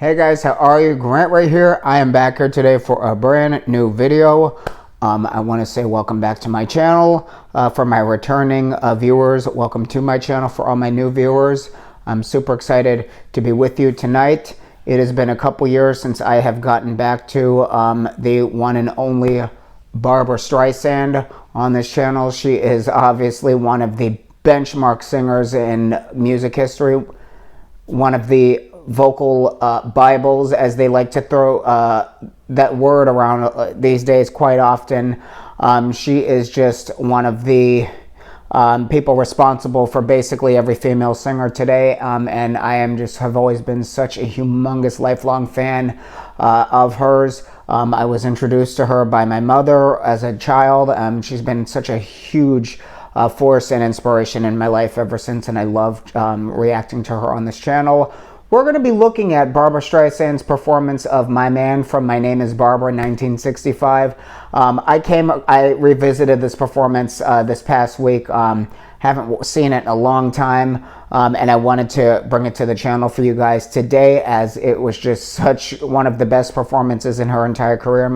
Hey guys, how are you? Grant right here. I am back here today for a brand new video. I want to say welcome back to my channel. For my returning viewers, welcome to my channel. For all my new viewers, I'm super excited to be with you tonight. It has been a couple years since I have gotten back to the one and only Barbra Streisand on this channel. She is obviously one of the benchmark singers in music history, one of the vocal Bibles, as they like to throw that word around these days quite often. She is just one of the people responsible for basically every female singer today, and I have always been such a humongous lifelong fan of hers. I was introduced to her by my mother as a child. She's been such a huge force and inspiration in my life ever since, and I loved reacting to her on this channel. We're going to be looking at Barbra Streisand's performance of My Man from My Name is Barbra in 1965. I revisited this performance this past week. Haven't seen it in a long time, and I wanted to bring it to the channel for you guys today, as it was just such one of the best performances in her entire career, in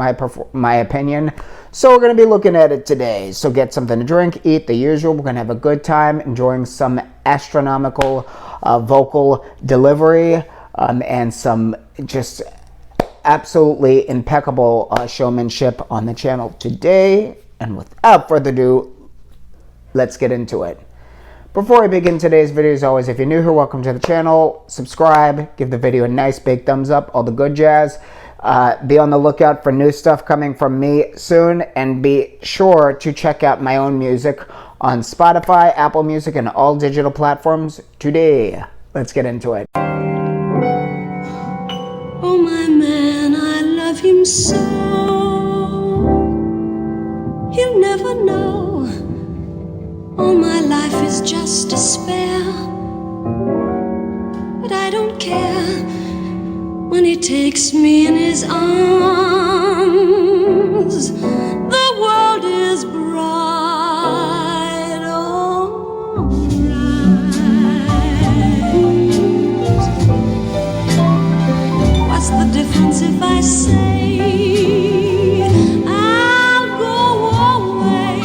my opinion. So we're going to be looking at it today. So get something to drink, eat the usual. We're going to have a good time enjoying some astronomical vocal delivery and some just absolutely impeccable showmanship on the channel today. And without further ado, let's get into it. Before I begin today's video, as always, if you're new here, welcome to the channel. Subscribe, give the video a nice big thumbs up, all the good jazz. Be on the lookout for new stuff coming from me soon, and be sure to check out my own music on Spotify, Apple Music, and all digital platforms today. Let's get into it. Oh, my man, I love him so. He'll never know. All my life is just despair. But I don't care when he takes me in his arms. The world is bright, oh, bright. What's the difference if I say I'll go away,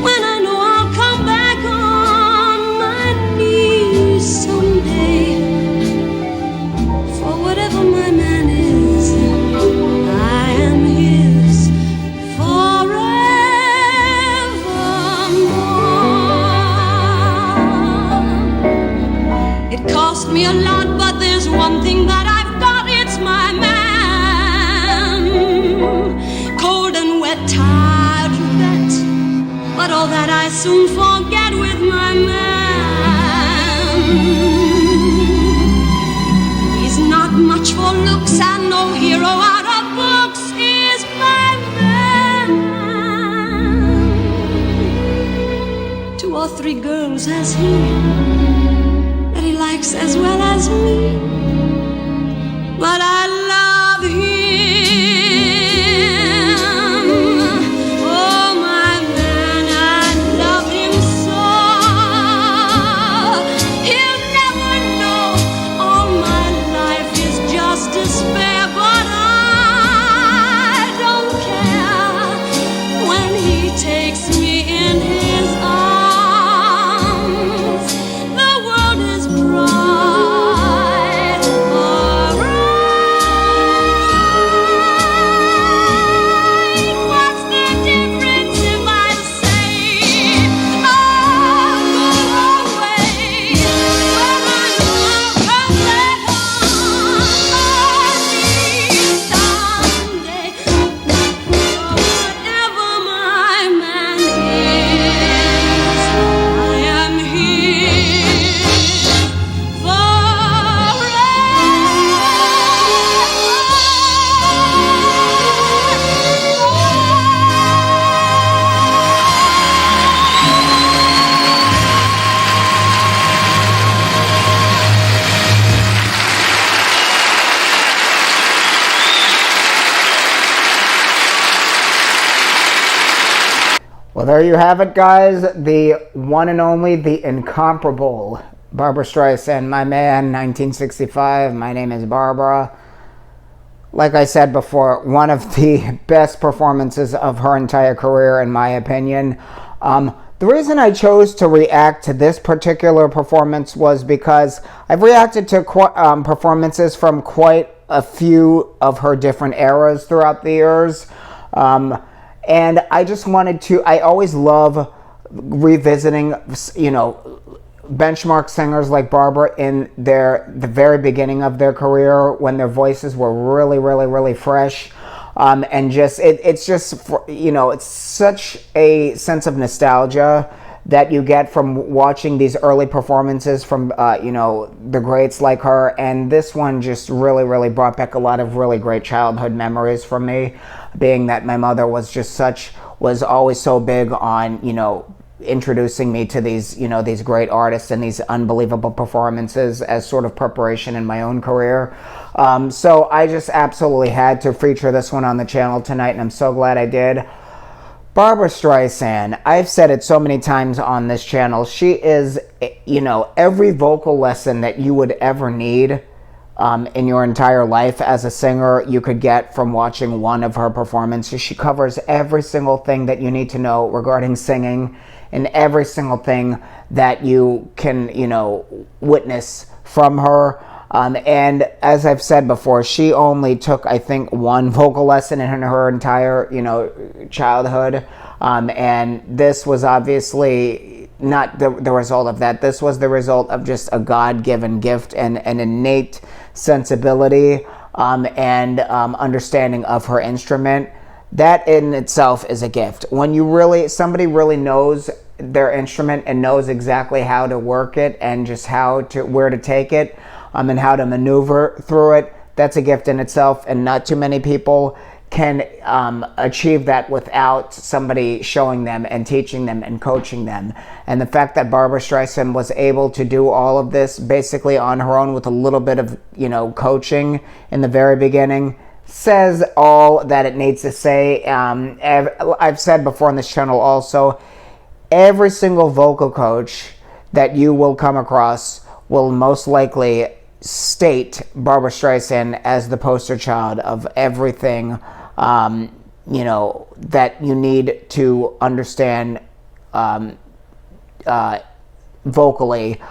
when I know I'll come back on my knees someday? For whatever my man is, I am his forevermore. It cost me a lot, but there's one thing that I've got, it's my man. Cold and wet, tired, you bet, but all that I soon forget with my man. He's not much for looks and no hero out of books, is my man. 2 or 3 girls has he that he likes as well as me, but I love him. Oh, my man, I love him so. He'll never know all my life is just despair, but I don't care when he takes me in his arms. The world is bright, alright. What's the difference if I say I'll go away, when I know I'll come back on my knees someday? Whatever my man is, I am his Well, there you have it, guys. The one and only, the incomparable Barbra Streisand, my man, 1965. My name is Barbra. Like I said before, one of the best performances of her entire career, in my opinion. The reason I chose to react to this particular performance was because I've reacted to performances from quite a few of her different eras throughout the years. And I just wanted to, I always love revisiting, benchmark singers like Barbra in the very beginning of their career, when their voices were really, really, really fresh. And just, it's just, it's such a sense of nostalgia that you get from watching these early performances from, the greats like her. And this one just really, really brought back a lot of really great childhood memories for me, being that my mother was always so big on, introducing me to these, these great artists and these unbelievable performances as sort of preparation in my own career. So I just absolutely had to feature this one on the channel tonight, and I'm so glad I did. Barbra Streisand, I've said it so many times on this channel, she is, every vocal lesson that you would ever need in your entire life as a singer, you could get from watching one of her performances. She covers every single thing that you need to know regarding singing, and every single thing that you can, witness from her. And as I've said before, she only took, I think, one vocal lesson in her entire, childhood. And this was obviously not the result of that. This was the result of just a God-given gift and an innate sensibility and understanding of her instrument. That in itself is a gift. When somebody really knows their instrument and knows exactly how to work it and just where to take it, and how to maneuver through it, that's a gift in itself. And not too many people can achieve that without somebody showing them and teaching them and coaching them. And the fact that Barbra Streisand was able to do all of this basically on her own with a little bit of, coaching in the very beginning says all that it needs to say. I've said before on this channel also, every single vocal coach that you will come across will most likely state Barbra Streisand as the poster child of everything, that you need to understand vocally,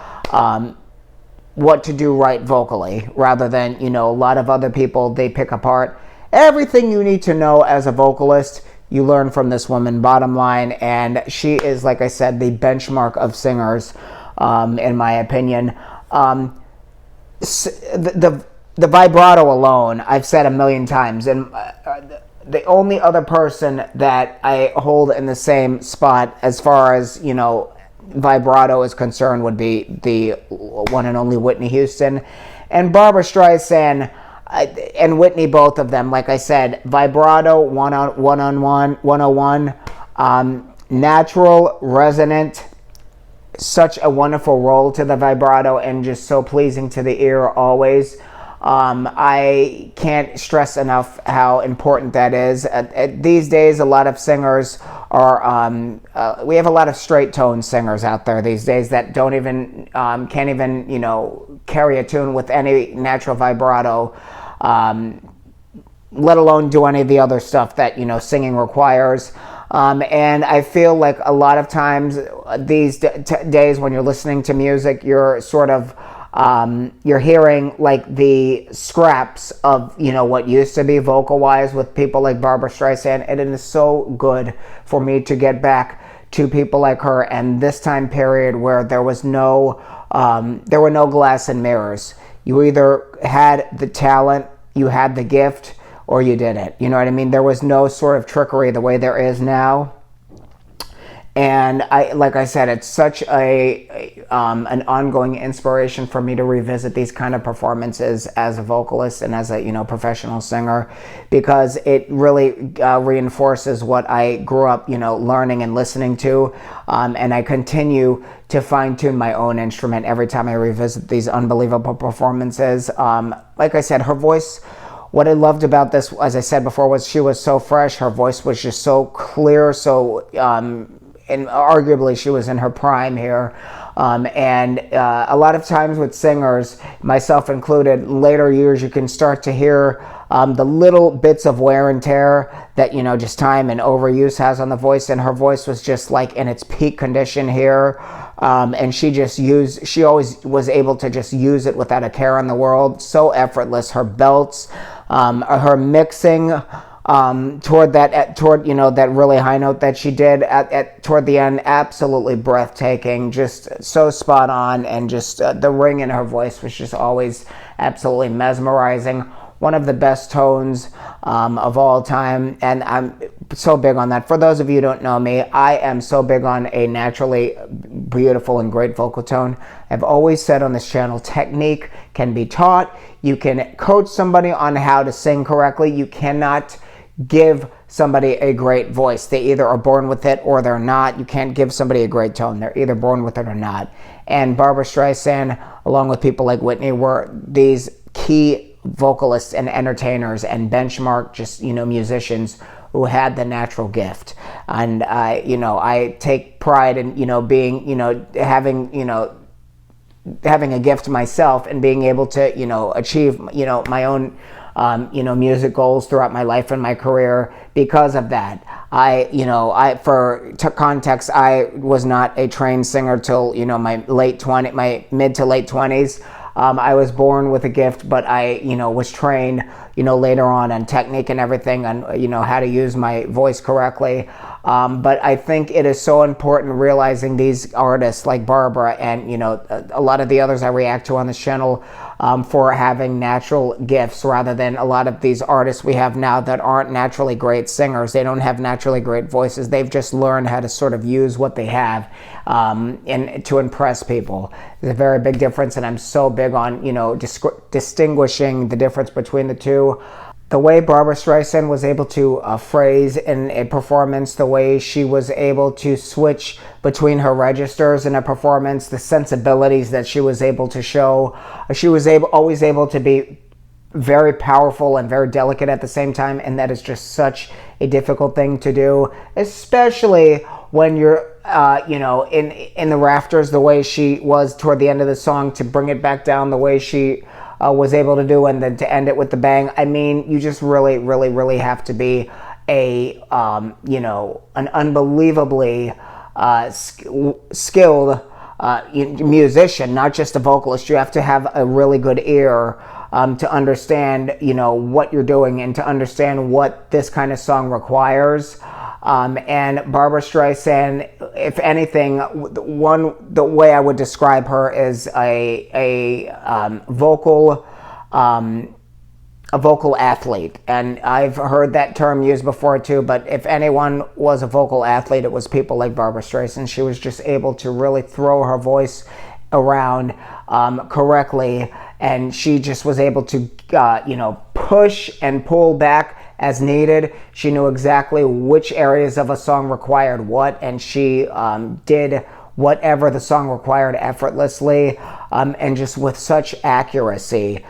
what to do right vocally, rather than, a lot of other people, they pick apart. Everything you need to know as a vocalist, you learn from this woman, bottom line. And she is, like I said, the benchmark of singers, in my opinion. The vibrato alone, I've said a million times, and the only other person that I hold in the same spot as far as, vibrato is concerned would be the one and only Whitney Houston. And Barbra Streisand and Whitney, both of them, like I said, vibrato 101, natural, resonant, such a wonderful roll to the vibrato, and just so pleasing to the ear always. I can't stress enough how important that is. These days, a lot of singers are, we have a lot of straight tone singers out there these days that don't even, can't even, carry a tune with any natural vibrato, let alone do any of the other stuff that, singing requires. And I feel like a lot of times these days when you're listening to music, you're sort of, you're hearing like the scraps of, what used to be vocal-wise with people like Barbra Streisand. And it is so good for me to get back to people like her and this time period where there were no glass and mirrors. You either had the talent, you had the gift, or you didn't. You know what I mean? There was no sort of trickery the way there is now. And like I said, it's such an ongoing inspiration for me to revisit these kind of performances as a vocalist and as a professional singer, because it really reinforces what I grew up learning and listening to, and I continue to fine-tune my own instrument every time I revisit these unbelievable performances. Like I said, her voice. What I loved about this, as I said before, was she was so fresh. Her voice was just so clear, so and arguably she was in her prime here. And a lot of times with singers, myself included, later years you can start to hear the little bits of wear and tear that, just time and overuse has on the voice, and her voice was just like in its peak condition here. And she always was able to just use it without a care in the world. So effortless. Her belts, her mixing, toward that really high note that she did toward the end, absolutely breathtaking, just so spot on, and just the ring in her voice was just always absolutely mesmerizing. One of the best tones of all time, and I'm so big on that. For those of you who don't know me, I am so big on a naturally beautiful and great vocal tone. I've always said on this channel, technique can be taught. You can coach somebody on how to sing correctly. You cannot give somebody a great voice. They either are born with it or they're not. You can't give somebody a great tone. They're either born with it or not. And Barbra Streisand, along with people like Whitney, were these key vocalists and entertainers and benchmark musicians who had the natural gift. And I take pride in being having a gift myself, and being able to achieve my own music goals throughout my life and my career because of that. For context, I was not a trained singer till my mid to late 20s. I was born with a gift, but I was trained later on technique and everything, and how to use my voice correctly. But I think it is so important realizing these artists like Barbra and a lot of the others I react to on this channel for having natural gifts, rather than a lot of these artists we have now that aren't naturally great singers. They don't have naturally great voices. They've just learned how to sort of use what they have and to impress people. There's a very big difference, and I'm so big on distinguishing the difference between the two. The way Barbra Streisand was able to phrase in a performance, the way she was able to switch between her registers in a performance, the sensibilities that she was able to show, she was always able to be very powerful and very delicate at the same time, and that is just such a difficult thing to do, especially when you're in the rafters, the way she was toward the end of the song, to bring it back down the way she was able to do, and then to end it with the bang. I mean, you just really, really, really have to be an unbelievably skilled musician, not just a vocalist. You have to have a really good ear to understand, what you're doing, and to understand what this kind of song requires. And Barbra Streisand, if anything, the way I would describe her is a vocal athlete. And I've heard that term used before too, but if anyone was a vocal athlete, it was people like Barbra Streisand. She was just able to really throw her voice around correctly, and she just was able to push and pull back as needed. She knew exactly which areas of a song required what, and she did whatever the song required effortlessly, and just with such accuracy,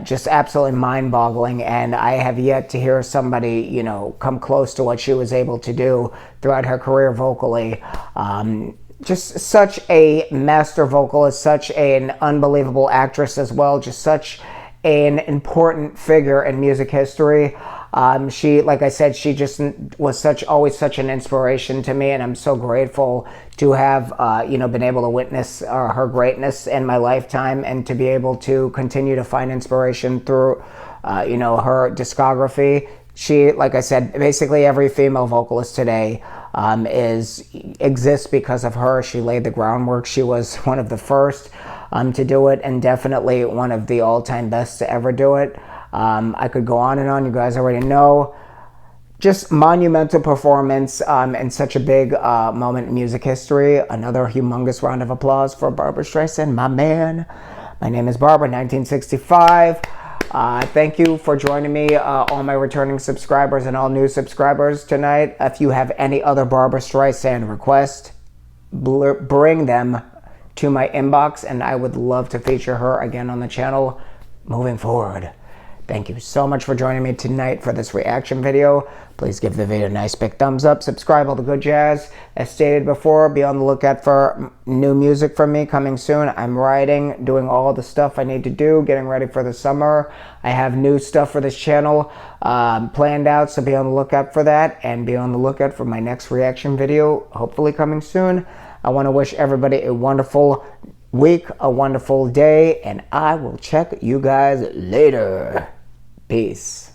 just absolutely mind-boggling. And I have yet to hear somebody come close to what she was able to do throughout her career vocally. Just such a master vocalist, such an unbelievable actress as well, just such an important figure in music history. She, like I said, she just was always such an inspiration to me, and I'm so grateful to have, been able to witness her greatness in my lifetime, and to be able to continue to find inspiration through, her discography. She, like I said, basically every female vocalist today exists because of her. She laid the groundwork. She was one of the first to do it, and definitely one of the all-time best to ever do it. I could go on and on. You guys already know. Just monumental performance and such a big moment in music history. Another humongous round of applause for Barbra Streisand, my man. My name is Barbra, 1965. Thank you for joining me, all my returning subscribers and all new subscribers tonight. If you have any other Barbra Streisand requests, bring them to my inbox, and I would love to feature her again on the channel moving forward. Thank you so much for joining me tonight for this reaction video. Please give the video a nice big thumbs up, subscribe, all the good jazz. As stated before, be on the lookout for new music from me coming soon. I'm writing, doing all the stuff I need to do, getting ready for the summer. I have new stuff for this channel planned out, so be on the lookout for that, and be on the lookout for my next reaction video, hopefully coming soon. I want to wish everybody a wonderful week, a wonderful day, and I will check you guys later. Peace.